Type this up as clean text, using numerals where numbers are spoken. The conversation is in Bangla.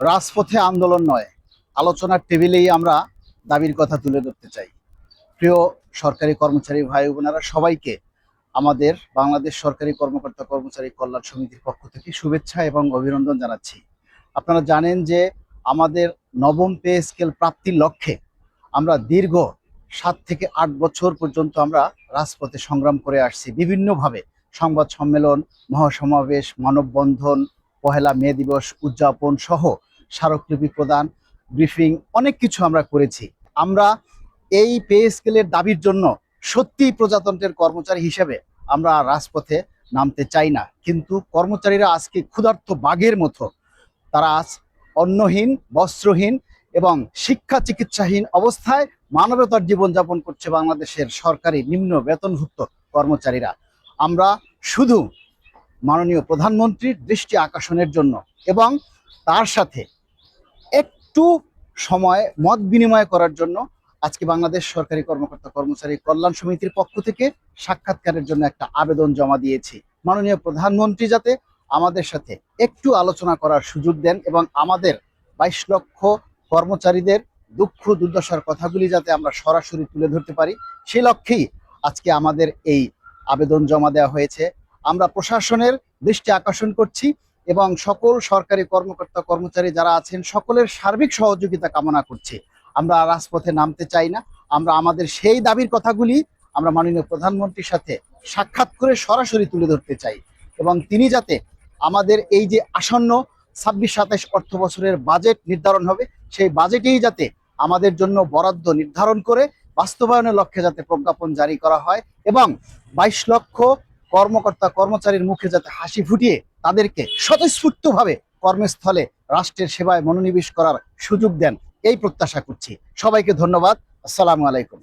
রাজপথে আন্দোলন নয়, আলোচনার টেবিলেই আমরা দাবির কথা তুলে ধরতে চাই। প্রিয় সরকারি কর্মচারী ভাই বোনেরা, সবাইকে আমাদের বাংলাদেশ সরকারি কর্মকর্তা কর্মচারী কল্যাণ সমিতির পক্ষ থেকে শুভেচ্ছা এবং অভিনন্দন জানাচ্ছি। আপনারা জানেন যে আমাদের নবম পে স্কেল প্রাপ্তির লক্ষ্যে আমরা দীর্ঘ 7 থেকে 8 বছর পর্যন্ত আমরা রাজপথে সংগ্রাম করে আসছি। বিভিন্নভাবে সংবাদ সম্মেলন, মহাসমাবেশ, মানববন্ধন, পহেলা মে দিবস উদযাপন সহ স্মারকলিপি প্রদান, ব্রিফিং, অনেক কিছু আমরা করেছি। আমরা এই পে স্কেলের দাবির জন্য সত্যিই প্রজাতন্ত্রের কর্মচারী হিসেবে আমরা রাজপথে নামতে চাই না, কিন্তু কর্মচারীরা আজকে ক্ষুধার্ত বাঘের মতো তারা আজ অন্নহীন, বস্ত্রহীন এবং শিক্ষা চিকিৎসাহীন অবস্থায় মানবতার জীবনযাপন করছে বাংলাদেশের সরকারি নিম্ন বেতনভুক্ত কর্মচারীরা। আমরা শুধু মাননীয় প্রধানমন্ত্রীর দৃষ্টি আকর্ষণের জন্য এবং তার সাথে একটু সময় মত বিনিময় করার জন্য আজকে বাংলাদেশ সরকারি কর্মকর্তা কর্মচারী কল্যাণ সমিতির পক্ষ থেকে সাক্ষাৎকারের জন্য একটা আবেদন জমা দিয়েছি। মাননীয় প্রধানমন্ত্রী যাতে আমাদের সাথে একটু আলোচনা করার সুযোগ দেন এবং আমাদের 22 লক্ষ কর্মচারীদের দুঃখ দুর্দশার কথাগুলি যাতে আমরা সরাসরি তুলে ধরতে পারি, সেই লক্ষ্যেই আজকে আমাদের এই আবেদন জমা দেওয়া হয়েছে। আমরা প্রশাসনের দৃষ্টি আকর্ষণ করছি এবং সকল সরকারি কর্মকর্তা কর্মচারী যারা আছেন সকলের সার্বিক সহযোগিতা কামনা করছি। আমরা রাজপথে নামতে চাই না, আমরা আমাদের সেই দাবির কথাগুলি আমরা মাননীয় প্রধানমন্ত্রীর সাথে সাক্ষাৎ করে সরাসরি তুলে ধরতে চাই এবং তিনি যাতে আমাদের এই যে আসন্ন 26-27 অর্থ বছরের বাজেট নির্ধারণ হবে, সেই বাজেটেই যাতে আমাদের জন্য বরাদ্দ নির্ধারণ করে বাস্তবায়নের লক্ষ্যে যাতে প্রজ্ঞাপন জারি করা হয় এবং 22 লক্ষ কর্মকর্তা কর্মচারীর মুখে যাতে হাসি ফুটিয়ে তাদেরকে স্বতঃস্ফূর্তভাবে কর্মস্থলে রাষ্ট্রের সেবায় মনোনিবেশ করার সুযোগ দেন, এই প্রত্যাশা করছি। সবাইকে ধন্যবাদ। আসসালামু আলাইকুম।